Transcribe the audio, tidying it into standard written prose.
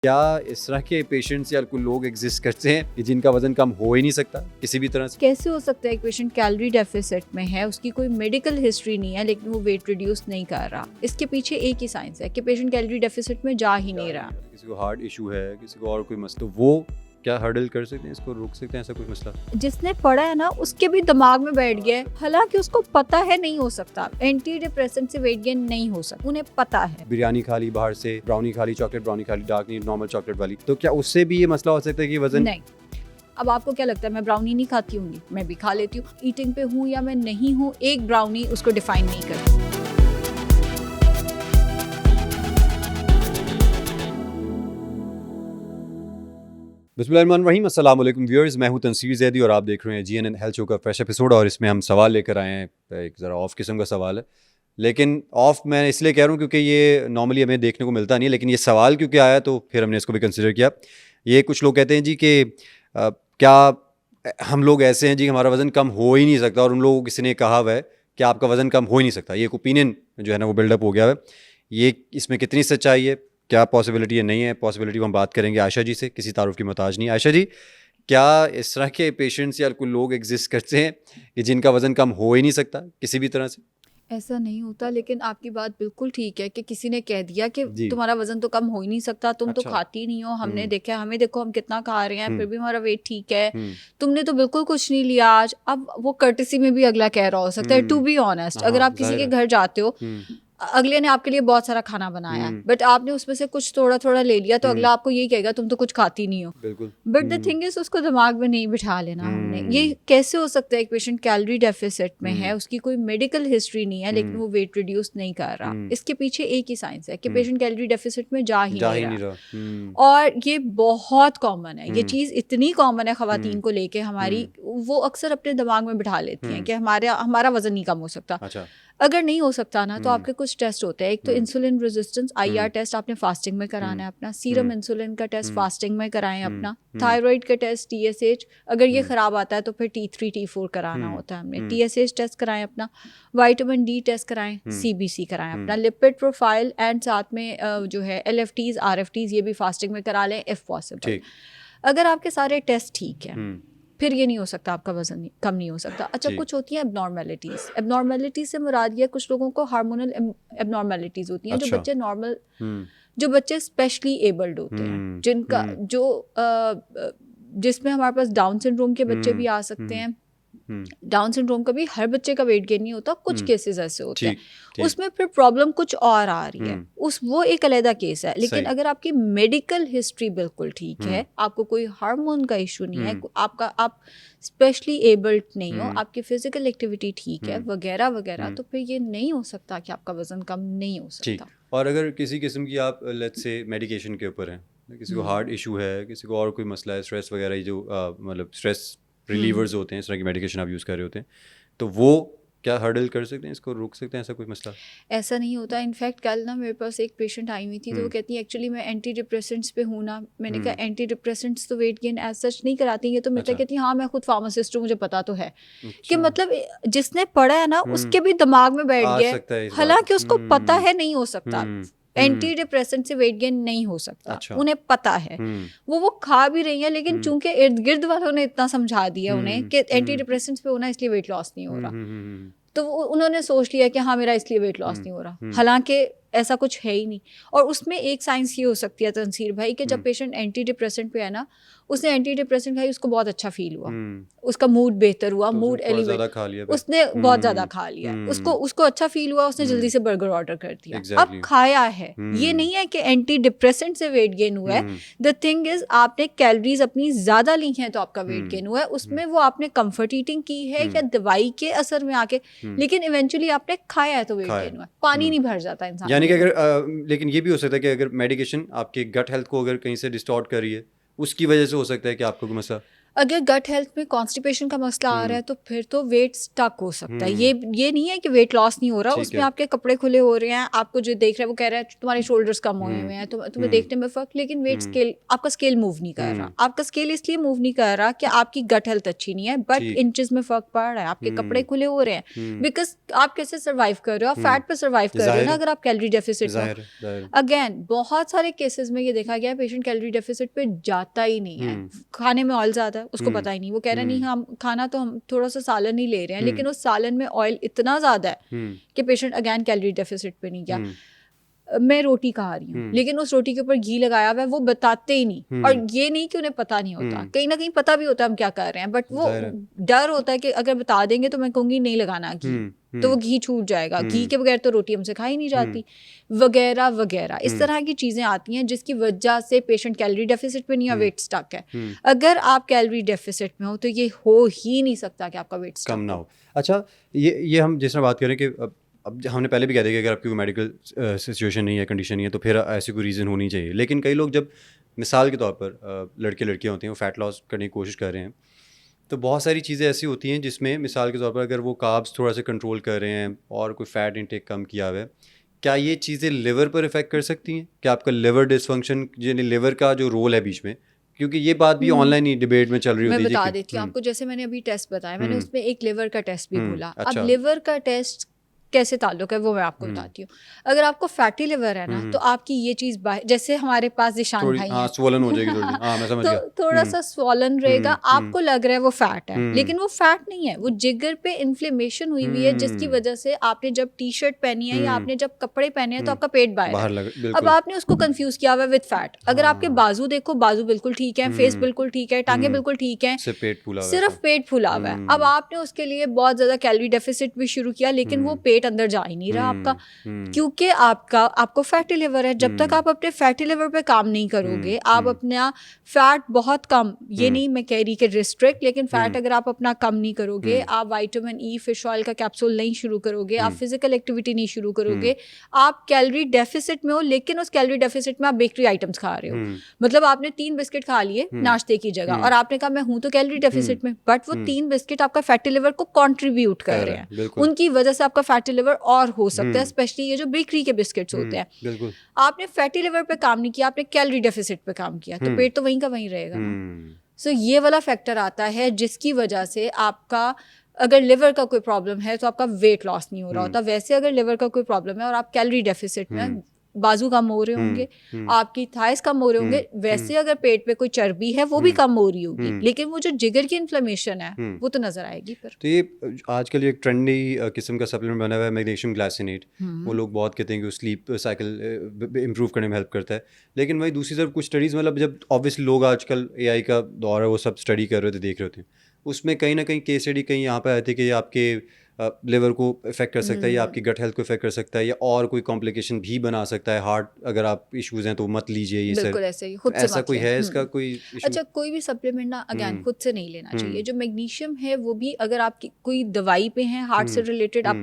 क्या इस तरह के पेशेंट्स या कोई लोग एग्जिस्ट करते हैं कि जिनका वजन कम हो ही नहीं सकता किसी भी तरह से? कैसे हो सकता है एक पेशेंट कैलोरी डेफिसिट में है, उसकी कोई मेडिकल हिस्ट्री नहीं है लेकिन वो वेट रिड्यूस नहीं कर रहा? इसके पीछे एक ही साइंस है कि पेशेंट कैलोरी डेफिसिट में जा ही नहीं रहा। किसी को हार्ट इशू है, किसी को और कोई मसला, तो वो क्या हर्डल कर सकते हैं, इसको रोक सकते हैं, ऐसा कोई मसला? जिसने पढ़ा है ना उसके भी दिमाग में बैठ गया है, हालांकि उसको पता है नहीं हो सकता, एंटी डिप्रेसेंट से वेट गेन नहीं हो सकता, उन्हें पता है। बिरयानी खा ली बाहर से, ब्राउनी खा ली, चॉकलेट ब्राउनी खा ली, डार्क नहीं नॉर्मल चॉकलेट वाली, तो क्या उससे भी ये मसला हो सकता है कि वजन? नहीं। अब आपको क्या लगता है मैं ब्राउनी नहीं खाती होंगी? मैं भी खा लेती हूँ। ईटिंग पे हूँ या मैं नहीं हूँ, एक ब्राउनी उसको डिफाइन नहीं करती। बिस्मिल्लाहिर्रहमानिर्रहीम, अस्सलाम वालेकुम व्यूअर्स, मैं हूं तनसीर ज़ैदी और आप देख रहे हैं जीएनएन हेल्थ शो का फ्रेश एपिसोड। और इसमें हम सवाल लेकर आए हैं, एक ज़रा ऑफ किस्म का सवाल है, लेकिन ऑफ मैं इसलिए कह रहा हूं क्योंकि ये नॉर्मली हमें देखने को मिलता नहीं है, लेकिन ये सवाल क्योंकि आया तो फिर हमने इसको भी कंसिडर किया। ये कुछ लोग कहते हैं जी कि क्या हम लोग ऐसे हैं जी कि हमारा वज़न कम हो ही नहीं सकता, और उन लोगों को किसी ने कहा हुआ है कि आपका वज़न कम हो ही नहीं सकता। ये एक ओपिनियन जो है ना वो बिल्डअप हो गया है। ये इसमें कितनी सच्चाई है, क्या पॉसिबिलिटी है, नहीं है पॉसिबिलिटी, हम बात करेंगे आयशा जी से, किसी तारुफ की मोहताज नहीं। आयशा जी, क्या इस तरह के पेशेंट्स या कोई लोग एग्जिस्ट करते हैं कि जिनका वज़न कम हो ही नहीं सकता किसी भी तरह से? ऐसा नहीं होता, लेकिन आपकी बात बिल्कुल ठीक है कि किसी ने कह दिया कि जी। तुम्हारा वजन तो कम हो ही नहीं सकता, तुम तो अच्छा। खाती नहीं हो, हमने देखा, हमें देखो हम कितना खा रहे हैं फिर भी हमारा वेट ठीक है, हम्म, तुमने तो बिल्कुल कुछ नहीं लिया आज। अब वो कर्टेसी में भी अगला कह रहा हो सकता है, टू बी ऑनेस्ट, अगर हाँ, आप किसी जाहिर के है। घर जाते हो, अगले ने आपके लिए बहुत सारा खाना बनाया है, बट आपने उसमें से कुछ थोड़ा थोड़ा ले लिया, तो अगला आपको यही कहेगा तुम तो कुछ खाती नहीं हो। बिल्कुल। बट द थिंग इज, उसको दिमाग में नहीं बिठा लेना हमने। ये कैसे हो सकता है एक पेशेंट कैलोरी डेफिसिट में है, उसकी कोई मेडिकल हिस्ट्री नहीं है लेकिन वो वेट रिड्यूस नहीं कर रहा? इसके पीछे एक ही साइंस है कि पेशेंट कैलोरी डेफिसिट में जा ही नहीं रहा। और ये बहुत कॉमन है, ये चीज़ इतनी कॉमन है ख़वातीन को लेके हमारी, वो अक्सर अपने दिमाग में बिठा लेती हैं कि हमारा वजन नहीं कम हो सकता। अच्छा। अगर नहीं हो सकता ना, तो आपके कुछ टेस्ट होते हैं। एक तो इंसुलिन रेजिस्टेंस IR टेस्ट आपने फास्टिंग में कराना है अपना, सीरम इंसुलिन का टेस्ट फास्टिंग में कराएं अपना, थायराइड का टेस्ट TSH, अगर ये खराब आता है तो फिर T3 T4 कराना होता है हमने, TSH टेस्ट कराएं अपना, विटामिन D टेस्ट कराएं, CBC कराएं अपना, लिपिड प्रोफाइल, एंड साथ में जो है LFTs RFTs ये भी फास्टिंग में करा लें इफ पॉसिबल। अगर आपके सारे टेस्ट ठीक है, फिर ये नहीं हो सकता आपका वजन कम नहीं हो सकता। अच्छा, कुछ होती हैं एबनॉर्मेलिटीज़। एबनॉर्मेलिटीज से मुराद ये, कुछ लोगों को हार्मोनल एबनॉर्मेलिटीज़ होती हैं। अच्छा। जो बच्चे नॉर्मल, जो बच्चे स्पेशली एबल्ड होते हैं, जिनका जो जिसमें हमारे पास डाउन सिंड्रोम के बच्चे भी आ सकते हैं। डाउन सिंड्रोम का भी हर बच्चे का वेट गेन नहीं होता, कुछ केसेस ऐसे होते हैं, उसमें फिर प्रॉब्लम कुछ और आ रही है, वो एक अलग केस है। लेकिन अगर आपकी मेडिकल हिस्ट्री बिल्कुल ठीक है, आपको कोई हार्मोन का इशू नहीं है, आप स्पेशली एबल्ड नहीं हो, आपकी फिजिकल एक्टिविटी ठीक है वगैरह वगैरह, तो फिर ये नहीं हो सकता कि आपका वजन कम नहीं हो सकता। और अगर किसी किस्म की आप लेट्स से मेडिकेशन के ऊपर हैं, किसी को हार्ट इशू है, किसी को और कोई मसला है, स्ट्रेस वगैरह, जो मतलब स्ट्रेस रिलीवर्स होते हैं, इस तरह की मेडिकेशन आप यूज़ कर रहे होते हैं, तो वो क्या हर्डल कर सकते हैं, इसको रोक सकते हैं, ऐसा कोई मसला? ऐसा नहीं होता। इनफैक्ट कल ना मेरे पास एक पेशेंट आई हुई थी, तो वो कहती है एक्चुअली मैं एंटी डिप्रेसेंट्स पे हूँ ना। मैंने कहा एंटी डिप्रेसेंट्स तो वेट गेन एज सच नहीं कराती है, तो मैं कहती हाँ मैं खुद फार्मासिस्ट हूँ, मुझे पता तो है कि मतलब जिसने पढ़ा है ना उसके भी दिमाग में बैठ गया है, हालांकि उसको पता है नहीं हो सकता, एंटी डिप्रेसेंट से वेट गेन नहीं हो सकता। अच्छा। उन्हें पता है, वो खा भी रही है, लेकिन चूंकि इर्द गिर्द वालों ने इतना समझा दिया उन्हें कि एंटी डिप्रेसेंट्स पे होना इसलिए वेट लॉस नहीं हो रहा, तो उन्होंने सोच लिया कि हाँ मेरा इसलिए वेट लॉस नहीं हो रहा, हालांकि ऐसा कुछ है ही नहीं। और उसमें एक साइंस ये हो सकती है तंसीर भाई, कि जब पेशेंट एंटी डिप्रेसेंट पे है ना, उसने एंटी डिप्रेसेंट खाई, उसको बहुत अच्छा फील हुआ, उसका मूड बेहतर हुआ, मूड एलिवेट, उसने बहुत ज़्यादा खा लिया, उसको अच्छा फील हुआ, उसने जल्दी से बर्गर ऑर्डर कर दिया, अब खाया है। ये नहीं है कि एंटी डिप्रेसेंट से वेट गेन हुआ है, द थिंग इज आपने कैलोरीज अपनी ज़्यादा ली हैं तो आपका वेट गेन हुआ है, उसमें वो आपने कम्फर्ट ईटिंग की है या दवाई के असर में आके, लेकिन इवेंचुअली आपने खाया है तो वेट गेन हुआ है। पानी नहीं भर जाता इंसान, यानी कि अगर लेकिन ये भी हो सकता है कि अगर मेडिकेशन आपके गट हेल्थ को अगर कहीं से डिस्टॉर्ट कर रही है, उसकी वजह से हो सकता है कि आपको कोई मसला। अगर गट हेल्थ में कॉन्स्टिपेशन का मसला आ रहा है तो फिर तो वेट स्टक हो सकता है। ये नहीं है कि वेट लॉस नहीं हो रहा, उसमें आपके कपड़े खुले हो रहे हैं, आपको जो देख रहा है वो कह रहा है तुम्हारे शोल्डर्स कम हुए हुए हैं, तुम्हें देखने में फर्क, लेकिन वेट स्केल आपका स्केल मूव नहीं कर रहा। आपका स्केल इसलिए मूव नहीं कर रहा कि आपकी गट हेल्थ अच्छी नहीं है, बट इंचेस में फर्क पड़ रहा है, आपके कपड़े खुले हो रहे हैं, बिकॉज आप कैसे सर्वाइव कर रहे हो, आप फैट पर सर्वाइव कर रहे हो ना अगर आप कैलोरी डेफिसिट में। अगेन बहुत सारे केसेस में ये देखा गया है पेशेंट कैलोरी डेफिसिट पे जाता ही नहीं है, खाने में ऑयल ज्यादा है उसको पता ही नहीं, वो कह रहा नहीं हम खाना तो हम थोड़ा सा सालन ही ले रहे हैं, लेकिन उस सालन में ऑयल इतना ज्यादा है कि पेशेंट अगेन कैलोरी डेफिसिट पे नहीं गया। मैं रोटी खा रही हूँ लेकिन उस रोटी के ऊपर घी लगाया हुआ है, वो बताते ही नहीं, और ये नहीं कि उन्हें पता नहीं होता, कहीं ना कहीं पता भी होता है हम क्या कर रहे हैं, बट वो डर होता है कि अगर बता देंगे तो मैं कहूंगी नहीं लगाना घी, तो वो घी छूट जाएगा, घी के बगैर तो रोटी हमसे खाई नहीं जाती, वगैरह वगैरह। इस तरह की चीजें आती हैं जिसकी वजह से पेशेंट कैलोरी डेफिसिट पे नहीं है, वेट स्टक है। अगर आप कैलोरी डेफिसिट में हो तो ये हो ही नहीं सकता कि आपका वेट कम ना हो। अच्छा, ये हम जिस तरह बात करें कि अब हमने पहले भी कह दिया कि अगर आपकी कोई मेडिकल सिचुएशन नहीं है, कंडीशन नहीं है, तो फिर ऐसी कोई रीज़न होनी चाहिए। लेकिन कई लोग जब मिसाल के तौर पर लड़के लड़कियां होती हैं, वो फैट लॉस करने की कोशिश कर रहे हैं, तो बहुत सारी चीज़ें ऐसी होती हैं जिसमें मिसाल के तौर पर अगर वो कार्ब्स थोड़ा सा कंट्रोल कर रहे हैं और कोई फ़ैट इंटेक कम किया हुआ है, क्या ये चीज़ें लिवर पर इफ़ेक्ट कर सकती हैं? क्या आपका लिवर डिसफंक्शन, यानी लिवर का जो रोल है बीच में, क्योंकि ये बात भी ऑनलाइन ही डिबेट में चल रही होती है। मैं बता देती हूँ आपको, जैसे मैंने अभी टेस्ट बताया, मैंने उसमें एक लिवर का टेस्ट भी बोला। अब लिवर का टेस्ट कैसे ताल्लुक है वो मैं आपको बताती हूँ। अगर आपको फैटी लिवर है ना तो आपकी ये चीज जैसे हमारे पास निशान भाई है, स्वॉलन हो जाएगी थोड़ी, मैं समझ गया, तो थोड़ा सा स्वॉलन रहेगा, आपको लग रहा है वो फैट है, लेकिन वो फैट नहीं है, वो जिगर पे इन्फ्लेमेशन हुई हुई है, जिसकी वजह से आपने जब टी शर्ट पहनी है या आपने जब कपड़े पहने हैं तो आपका पेट बाहर है। अब आपने उसको कंफ्यूज किया हुआ है विद फैट। अगर आपके बाजू देखो, बाजू बिल्कुल ठीक है, फेस बिल्कुल ठीक है, टांगे बिल्कुल ठीक है, सिर्फ पेट फूला हुआ है। अब आपने उसके लिए बहुत ज्यादा कैलोरी डेफिसिट भी शुरू किया, लेकिन वो पेट अंदर जा ही नहीं आपका, क्योंकि आपको फैटी लिवर है। जब तक आप अपने फैटी लिवर पे काम नहीं करोगे, आप अपना फैट बहुत कम, ये नहीं मैं कह रही कि रिस्ट्रिक्ट, लेकिन फैट अगर आप अपना कम नहीं करोगे, आप विटामिन ई फिश ऑयल का कैप्सूल नहीं शुरू करोगे, आप फिजिकल एक्टिविटी नहीं शुरू करोगे, आप कैलोरी डेफिसिट में हो, लेकिन उस कैलोरी डेफिसिट में आप बेकरी आइटम्स खा रहे हो। मतलब आपने 3 बिस्किट खा लिए नाश्ते की जगह और आपने कहा मैं हूं तो कैलोरी डेफिसिट में, बट वो 3 बिस्किट आपका फैटी लिवर को कंट्रीब्यूट कर रहे हैं, उनकी वजह से आपका फैटी लिवर और हो सकता है, स्पेशली ये जो बेकरी के बिस्किट्स होते हैं। आपने फैटी लिवर पे काम नहीं किया, आपने कैलोरी डेफिसिट पे काम किया, तो पेट तो वहीं का वहीं रहेगा ना। सो ये वाला फैक्टर आता है जिसकी वजह से आपका अगर लिवर का कोई प्रॉब्लम है तो आपका वेट लॉस नहीं हो रहा होता। वैसे अगर लिवर का कोई प्रॉब्लम है और आप कैलोरी डेफिसिट में, बाजू कम हो रहे होंगे, आपकी थाइस कम हो रहे होंगे, वैसे अगर पेट पे कोई चर्बी है वो भी कम हो रही होगी, लेकिन वो जो जिगर की इन्फ्लेमेशन है वो तो नजर आएगी फिर। तो ये आजकल एक ट्रेंडी किस्म का सप्लीमेंट बना हुआ है, मैग्नीशियम ग्लाइसिनेट। वो लोग बहुत कहते हैं कि स्लीप साइकिल इंप्रूव करने में हेल्प करता है, लेकिन वही दूसरी तरफ कुछ स्टडीज़, मतलब जब ऑब्वियसली लोग आजकल AI का दौर है, वो सब स्टडी कर रहे थे, देख रहे थे, उसमें कहीं ना कहीं केस स्टडी कहीं यहाँ पे आए थे कि आपके लिवर को इफेक्ट कर सकता है, या आपकी गट हेल्थ को इफेक्ट कर सकता है, या और कोई कॉम्प्लिकेशन भी बना सकता है, हार्ट अगर आप इश्यूज हैं तो मत लीजिए ये सर। ऐसे ही खुद से ऐसा कोई है इसका कोई issue? अच्छा, कोई भी सप्लीमेंट ना अगेन खुद से नहीं लेना चाहिए। जो मैग्नीशियम है वो भी अगर आप कोई दवाई पे है हार्ट से रिलेटेड, आपको